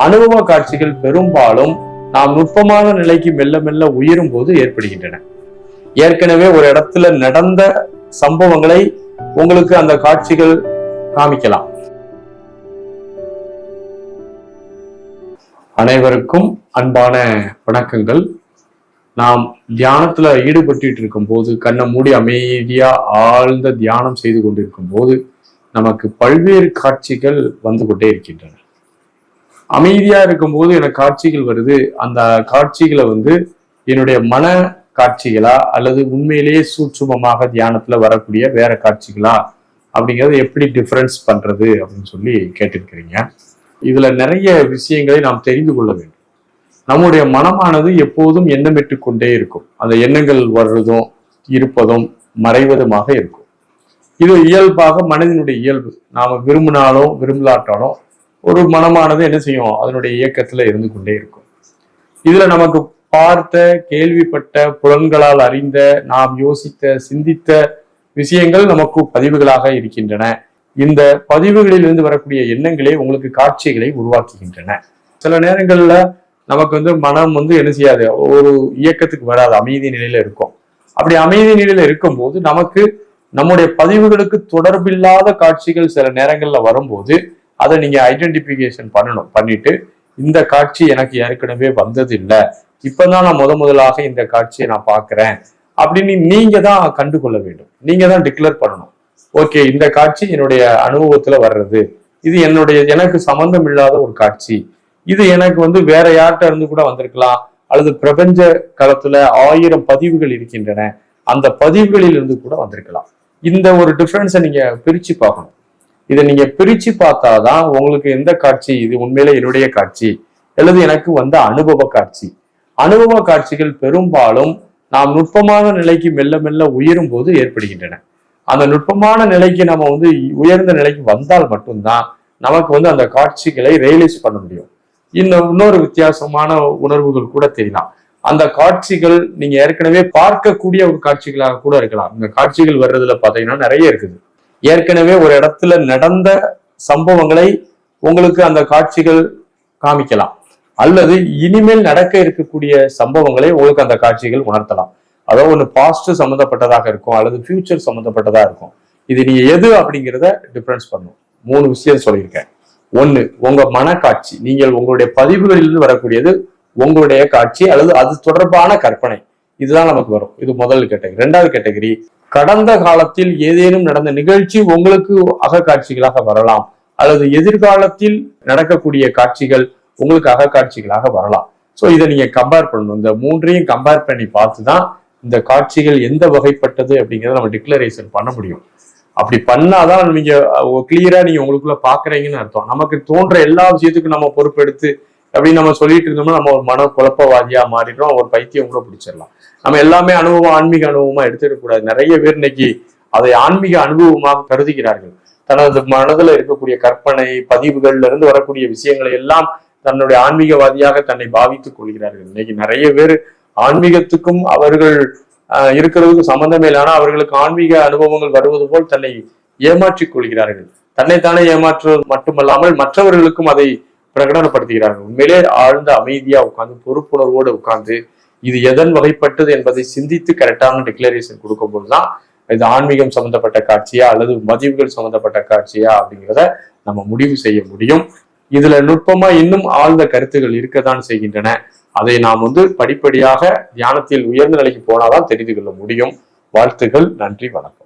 அனுபவ காட்சிகள் பெரும்பாலும் நாம் நுட்பமான நிலைக்கு மெல்ல மெல்ல உயரும் போது ஏற்படுகின்றன. ஏற்கனவே ஒரு இடத்துல நடந்த சம்பவங்களை உங்களுக்கு அந்த காட்சிகள் காமிக்கலாம். அனைவருக்கும் அன்பான வணக்கங்கள். நாம் தியானத்துல ஈடுபட்டு இருக்கும் போது, கண்ணை மூடி அமைதியா ஆழ்ந்த தியானம் செய்து கொண்டிருக்கும் போது நமக்கு பல்வேறு காட்சிகள் வந்து கொண்டே இருக்கின்றன. அமைதியா இருக்கும்போது எனக்கு காட்சிகள் வருது. அந்த காட்சிகளை என்னுடைய மன காட்சிகளா அல்லது உண்மையிலேயே சூட்சுமமாக தியானத்துல வரக்கூடிய வேற காட்சிகளா அப்படிங்கிறது எப்படி டிஃபரன்ஸ் பண்றது அப்படின்னு சொல்லி கேட்டிருக்கிறீங்க. இதுல நிறைய விஷயங்களை நாம் தெரிந்து கொள்ள வேண்டும். நம்முடைய மனமானது எப்போதும் எண்ணமிட்டு கொண்டே இருக்கும். அந்த எண்ணங்கள் வர்றதும் இருப்பதும் மறைவதுமாக இருக்கும். இது இயல்பாக மனதினுடைய இயல்பு. நாம விரும்பினாலும் விரும்பலாட்டாலும் ஒரு மனமானது என்ன செய்யும், அதனுடைய இயக்கத்துல இருந்து கொண்டே இருக்கும். இதுல நமக்கு பார்த்த, கேள்விப்பட்ட, புலன்களால் அறிந்த, நாம் யோசித்த, சிந்தித்த விஷயங்கள் நமக்கு பதிவுகளாக இருக்கின்றன. இந்த பதிவுகளில் இருந்து வரக்கூடிய எண்ணங்களே உங்களுக்கு காட்சிகளை உருவாக்குகின்றன. சில நேரங்கள்ல நமக்கு மனம் என்ன செய்யாது, ஒரு இயக்கத்துக்கு வராது, அமைதி நிலையில இருக்கும். அப்படி அமைதி நிலையில இருக்கும்போது நமக்கு நம்முடைய பதிவுகளுக்கு தொடர்பில்லாத காட்சிகள் சில நேரங்கள்ல வரும்போது அதை நீங்க ஐடென்டிபிகேஷன் பண்ணணும். பண்ணிட்டு இந்த காட்சி எனக்கு ஏற்கனவே வந்தது இல்லை, இப்பதான் நான் முதலாக இந்த காட்சியை நான் பார்க்கிறேன் அப்படின்னு நீங்க தான் கண்டுகொள்ள வேண்டும். நீங்க தான் டிக்ளேர் பண்ணணும். ஓகே, இந்த காட்சி என்னுடைய அனுபவத்துல வர்றது, இது எனக்கு சம்பந்தம் இல்லாத ஒரு காட்சி, இது எனக்கு வேற யார்கிட்ட இருந்து கூட வந்திருக்கலாம், அல்லது பிரபஞ்ச களத்துல 1000 பதிவுகள் இருக்கின்றன, அந்த பதிவுகளில் இருந்து கூட வந்திருக்கலாம். இந்த ஒரு டிஃபரன்ஸை நீங்க பிரிச்சு பார்க்கணும். இதை நீங்க பிரிச்சு பார்த்தாதான் உங்களுக்கு எந்த காட்சி இது உண்மையில என்னுடைய காட்சி அல்லது எனக்கு வந்த அனுபவ காட்சி. அனுபவ காட்சிகள் பெரும்பாலும் நாம் நுட்பமான நிலைக்கு மெல்ல மெல்ல உயரும் போது ஏற்படுகின்றன. அந்த நுட்பமான நிலைக்கு நம்ம உயர்ந்த நிலைக்கு வந்தால் மட்டும்தான் நமக்கு அந்த காட்சிகளை ரியலைஸ் பண்ண முடியும். இன்னொரு வித்தியாசமான உணர்வுகள் கூட தெரியலாம். அந்த காட்சிகள் நீங்க ஏற்கனவே பார்க்கக்கூடிய ஒரு காட்சிகளாக கூட இருக்கலாம். இந்த காட்சிகள் வர்றதுல பாத்தீங்கன்னா நிறைய இருக்குது. ஏற்கனவே ஒரு இடத்துல நடந்த சம்பவங்களை உங்களுக்கு அந்த காட்சிகள் காமிக்கலாம், அல்லது இனிமேல் நடக்க இருக்கக்கூடிய சம்பவங்களை உங்களுக்கு அந்த காட்சிகள் உணர்த்தலாம். அதாவது ஒன்று பாஸ்ட் சம்மந்தப்பட்டதாக இருக்கும், அல்லது ஃபியூச்சர் சம்மந்தப்பட்டதா இருக்கும். இது நீங்க எது அப்படிங்கிறத டிஃபரன்ஸ் பண்ணும். 3 விஷயம் சொல்லியிருக்கேன். 1, உங்க மனக்காட்சி. நீங்கள் உங்களுடைய பதிவுகளிலிருந்து வரக்கூடியது உங்களுடைய காட்சி அல்லது அது தொடர்பான கற்பனை. இதுதான் நமக்கு வரும். இது முதல் கேட்டகரி. 2வது கேட்டகரி, கடந்த காலத்தில் ஏதேனும் நடந்த நிகழ்ச்சி உங்களுக்கு அகக்காட்சிகளாக வரலாம், அல்லது எதிர்காலத்தில் நடக்கக்கூடிய காட்சிகள் உங்களுக்கு அகக்காட்சிகளாக வரலாம். ஸோ இதை நீங்க கம்பேர் பண்ணணும். இந்த 3ஐயும் கம்பேர் பண்ணி பார்த்துதான் இந்த காட்சிகள் எந்த வகைப்பட்டது அப்படிங்கிறத நம்ம டிக்ளரேஷன் பண்ண முடியும். அப்படி பண்ணாதான் நீங்க கிளியரா நீங்க உங்களுக்குள்ள பாக்குறீங்கன்னு அர்த்தம். நமக்கு தோன்ற எல்லா விஷயத்துக்கும் நம்ம பொறுப்பெடுத்து அப்படின்னு நம்ம சொல்லிட்டு இருந்தோம்னா நம்ம ஒரு மன குழப்பவாதியா மாறிடுறோம், ஒரு பைத்தியம் கூட பிடிச்சிடலாம். நம்ம எல்லாமே அனுபவம், ஆன்மீக அனுபவமா எடுத்துடக்கூடாது. நிறைய பேர் இன்னைக்கு அதை ஆன்மீக அனுபவமாக கருதுகிறார்கள். தனது மனதுல இருக்கக்கூடிய கற்பனை பதிவுகள்ல இருந்து வரக்கூடிய விஷயங்களை எல்லாம் தன்னுடைய ஆன்மீகவாதியாக தன்னை பாவித்துக் கொள்கிறார்கள். இன்னைக்கு நிறைய பேர் ஆன்மீகத்துக்கும் அவர்கள் இருக்கிறதுக்கு சம்பந்தமே இல்லைனா அவர்களுக்கு ஆன்மீக அனுபவங்கள் வருவது போல் தன்னை ஏமாற்றிக் கொள்கிறார்கள். தன்னைத்தானே ஏமாற்றுவது மட்டுமல்லாமல் மற்றவர்களுக்கும் அதை பிரகடனப்படுத்துகிறார்கள். உண்மையிலே ஆழ்ந்த அமைதியா உட்கார்ந்து பொறுப்புணர்வோடு உட்கார்ந்து இது எதன் வகைப்பட்டது என்பதை சிந்தித்து கரெக்டான டிக்ளரேஷன் கொடுக்கும் போதுதான் இது ஆன்மீகம் சம்பந்தப்பட்ட காட்சியா அல்லது பதிவுகள் சம்பந்தப்பட்ட காட்சியா அப்படிங்கிறத நம்ம முடிவு செய்ய முடியும். இதுல நுட்பமா இன்னும் ஆழ்ந்த கருத்துகள் இருக்கத்தான் செய்கின்றன. அதை நாம் படிப்படியாக தியானத்தில் உயர்ந்த நிலைக்கு போனாதான் தெரிந்து கொள்ள முடியும். வாழ்த்துக்கள். நன்றி, வணக்கம்.